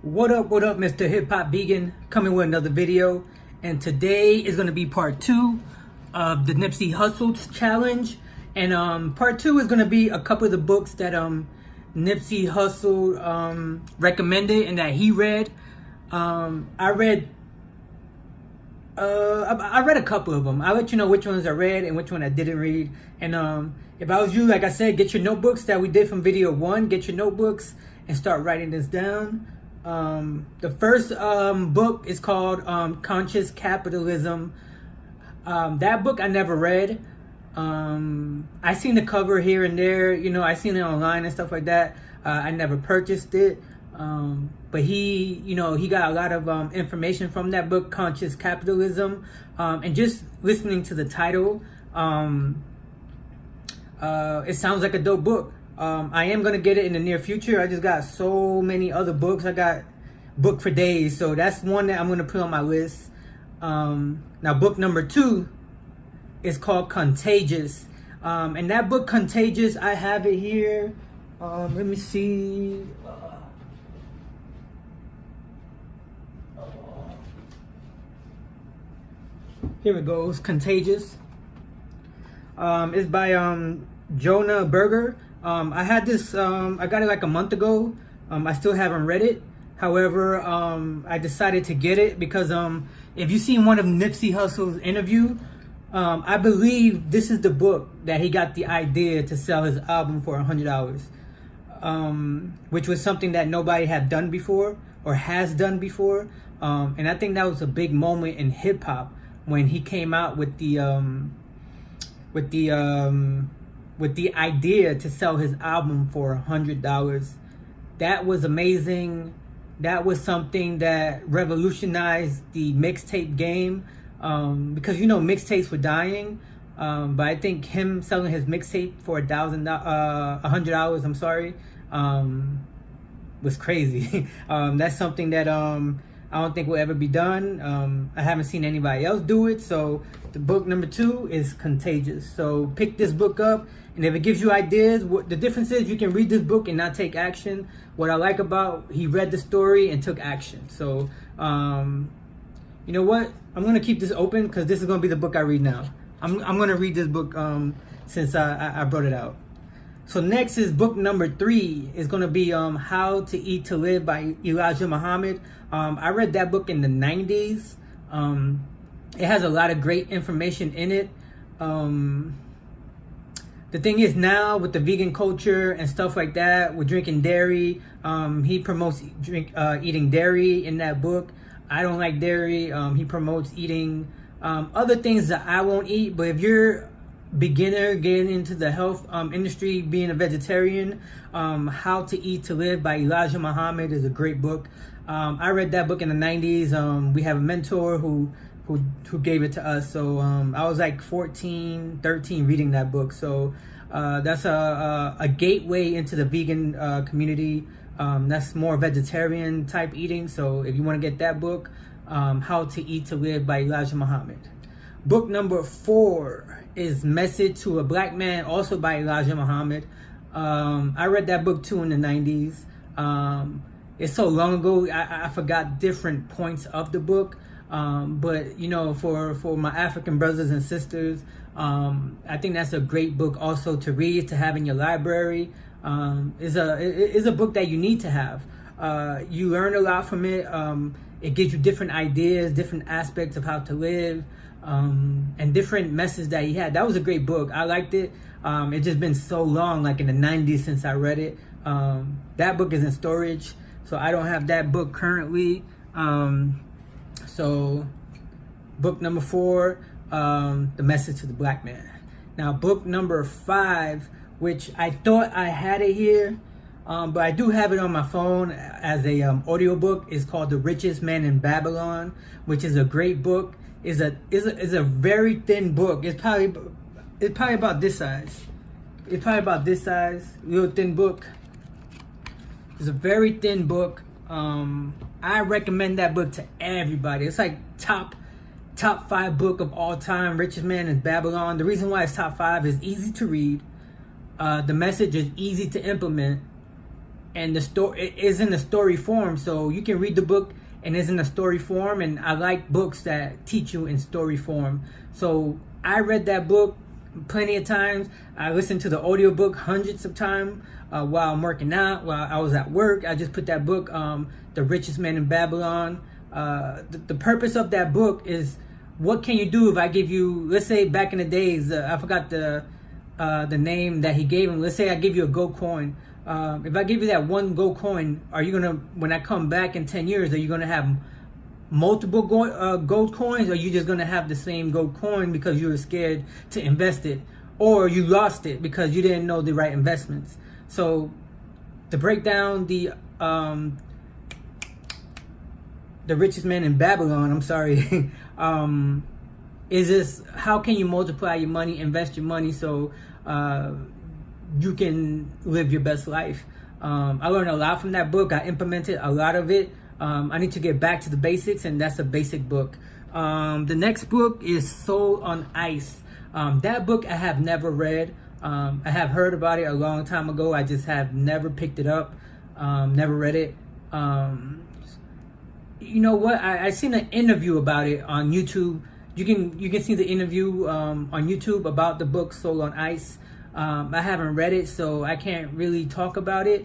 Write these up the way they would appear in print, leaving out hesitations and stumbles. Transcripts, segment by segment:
What up, Mr. Hip Hop Vegan, coming with another video. And today is going to be part 2 of the Nipsey Hussle challenge. And part 2 is going to be a couple of the books that Nipsey Hussle recommended and that he read. I read a couple of them. I'll let you know which ones I read and which one I didn't read. And if I was you, like I said, get your notebooks that we did from video 1. Get your notebooks and start writing this down. The first book is called Conscious Capitalism. That book I never read. I seen the cover here and there, I seen it online and stuff like that. I never purchased it. But he got a lot of information from that book, Conscious Capitalism. And just listening to the title, it sounds like a dope book. I am going to get it in the near future. I just got so many other books. I got book for days. So that's one that I'm going to put on my list. Now, book number 2 is called Contagious. And that book, Contagious, I have it here. Let me see. Here it goes, Contagious. It's by Jonah Berger. I had this, I got it like a month ago. I still haven't read it. However, I decided to get it because if you've seen one of Nipsey Hussle's interview, I believe this is the book that he got the idea to sell his album for $100, which was something that nobody had done before or has done before. And I think that was a big moment in hip hop when he came out with the idea to sell his album for $100. That was amazing. That was something that revolutionized the mixtape game, because mixtapes were dying. But I think him selling his mixtape for $100, I'm sorry, was crazy. That's something that I don't think will ever be done. I haven't seen anybody else do it. So the book number 2 is Contagious. So pick this book up, and if it gives you ideas, what the difference is, you can read this book and not take action. What I like about, he read the story and took action. So you know what? I'm gonna keep this open because this is gonna be the book I read now. I'm gonna read this book since I brought it out. So next is book number 3. Is going to be How to Eat to Live by Elijah Muhammad. I read that book in the 90s. It has a lot of great information in it. The thing is, now with the vegan culture and stuff like that, with drinking dairy, he promotes eating dairy in that book. I don't like dairy. He promotes eating other things that I won't eat. But if you're beginner getting into the health industry, being a vegetarian, How to Eat to Live by Elijah Muhammad is a great book. I read that book in the 90s. We have a mentor who gave it to us. So I was like 14, 13 reading that book. So that's a gateway into the vegan community. That's more vegetarian type eating. So if you want to get that book, How to Eat to Live by Elijah Muhammad. Book number 4 is Message to a Black Man, also by Elijah Muhammad. I read that book too in the 90s. It's so long ago, I forgot different points of the book. But for my African brothers and sisters, I think that's a great book also to read, to have in your library. Is a book that you need to have. You learn a lot from it. It gives you different ideas, different aspects of how to live, and different messages that he had. That was a great book. I liked it. It's just been so long, like in the 90s since I read it. That book is in storage, so I don't have that book currently. So book number 4, The Message to the Black Man. Now book number 5, which I thought I had it here, but I do have it on my phone as a audiobook, is called The Richest Man in Babylon, which is a great book. Is a very thin book. It's probably about this size. It's probably about this size, real thin book. It's a very thin book. I recommend that book to everybody. It's like top 5 book of all time, Richest Man in Babylon. The reason why it's top 5 is easy to read. The message is easy to implement. and the story it is in the story form, so you can read the book and it's in a story form, and I like books that teach you in story form. So I read that book plenty of times. I listened to the audiobook hundreds of times while I'm working out, while I was at work. I just put that book, The Richest Man in Babylon. The purpose of that book is, what can you do if I give you, let's say back in the days, I forgot the name that he gave him. Let's say I give you a gold coin. If I give you that one gold coin, are you gonna, when I come back in 10 years, are you gonna have multiple gold coins, or are you just gonna have the same gold coin because you were scared to invest it, or you lost it because you didn't know the right investments? So to break down the Richest Man in Babylon, I'm sorry, is this, how can you multiply your money, invest your money, so you can live your best life? I learned a lot from that book. I implemented a lot of it. I need to get back to the basics, and that's a basic book. The next book is Soul on Ice. That book I have never read. I have heard about it a long time ago. I just have never picked it up, never read it. You know what? I seen an interview about it on YouTube. You can see the interview on YouTube about the book Soul on Ice. I haven't read it, so I can't really talk about it.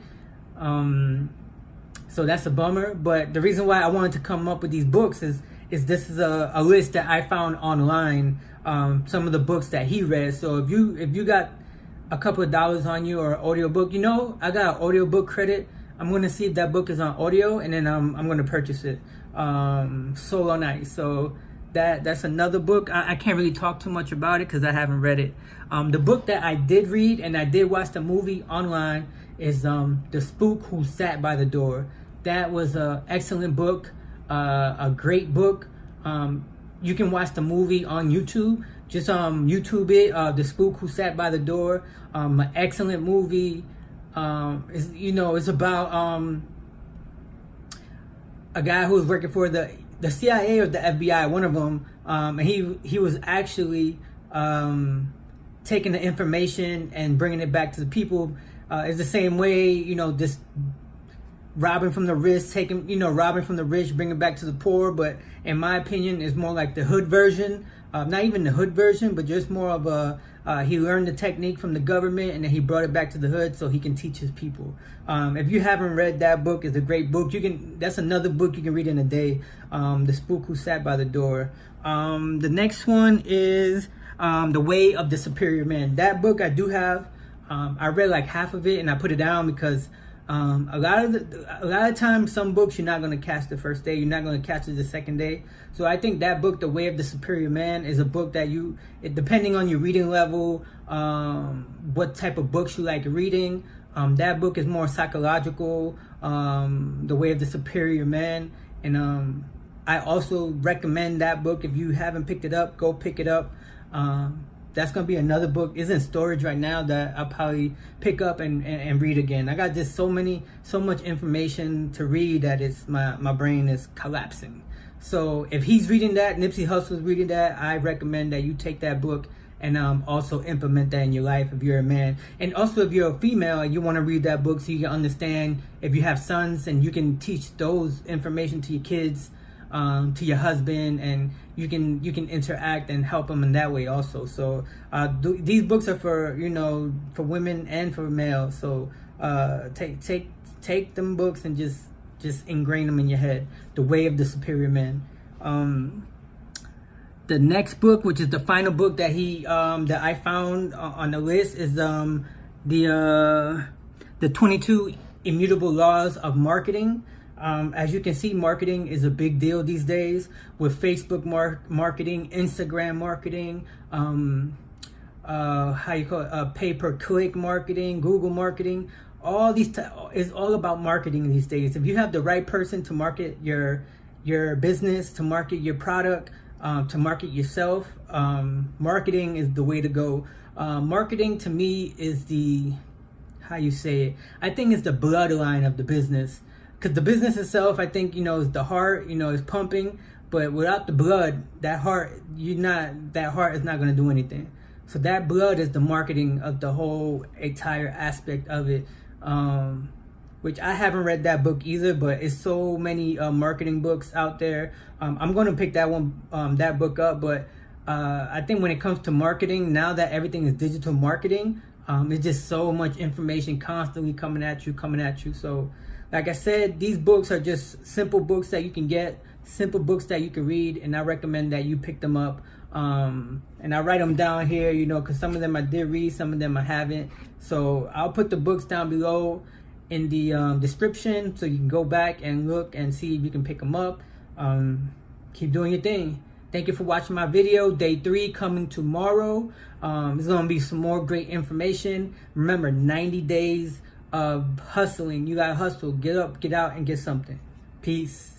So that's a bummer. But the reason why I wanted to come up with these books is this is a list that I found online. Some of the books that he read. So if you got a couple of dollars on you, or audiobook, you know, I got an audiobook credit. I'm gonna see if that book is on audio, and then I'm gonna purchase it. Soul on Ice. So that's another book. I can't really talk too much about it because I haven't read it. The book that I did read and I did watch the movie online is The Spook Who Sat by the Door. That was an excellent book, a great book. You can watch the movie on YouTube. Just YouTube it, The Spook Who Sat by the Door. An excellent movie. It's about a guy who was working for the CIA or the FBI, one of them, and he was actually taking the information and bringing it back to the people. It's the same way, this robbing from the rich, robbing from the rich, bringing it back to the poor. But in my opinion, it's more like the hood version. Not even the hood version, but just more of a, he learned the technique from the government and then he brought it back to the hood so he can teach his people. If you haven't read that book, it's a great book. That's another book you can read in a day. The Spook Who Sat by the Door. The next one is The Way of the Superior Man. That book I do have. I read like half of it and I put it down because a lot of times some books you're not going to catch the first day, you're not going to catch it the second day. So I think that book, The Way of the Superior Man, is a book that depending on your reading level, what type of books you like reading, that book is more psychological. The Way of the Superior Man. And I also recommend that book. If you haven't picked it up, go pick it up. That's going to be another book. It's in storage right now that I'll probably pick up and read again. I got just so much information to read that my brain is collapsing. So if he's reading that, Nipsey Hussle's reading that, I recommend that you take that book and also implement that in your life if you're a man. And also if you're a female and you want to read that book so you can understand, if you have sons, and you can teach those information to your kids, to your husband, and you can interact and help them in that way also. So these books are for for women and for males. So take them books and just ingrain them in your head. The Way of the Superior Man. The next book, which is the final book that that I found on the list, is the 22 Immutable Laws of Marketing. As you can see, marketing is a big deal these days with Facebook marketing, Instagram marketing, pay-per-click marketing, Google marketing. All these is all about marketing these days. If you have the right person to market your business, to market your product, to market yourself, marketing is the way to go. Marketing to me is I think it's the bloodline of the business. Because the business itself, I think, is the heart, is pumping. But without the blood, that heart is not going to do anything. So that blood is the marketing of the whole entire aspect of it. which I haven't read that book either, but it's so many marketing books out there. I'm going to pick that book up, but I think when it comes to marketing, now that everything is digital marketing, it's just so much information constantly coming at you. So like I said, these books are just simple books that you can get, simple books that you can read, and I recommend that you pick them up. And I write them down here, you know, because some of them I did read, some of them I haven't. So I'll put the books down below in the description, so you can go back and look and see if you can pick them up. Keep doing your thing. Thank you for watching my video. Day 3 coming tomorrow. There's going to be some more great information. Remember, 90 days of hustling. You got to hustle. Get up, get out, and get something. Peace.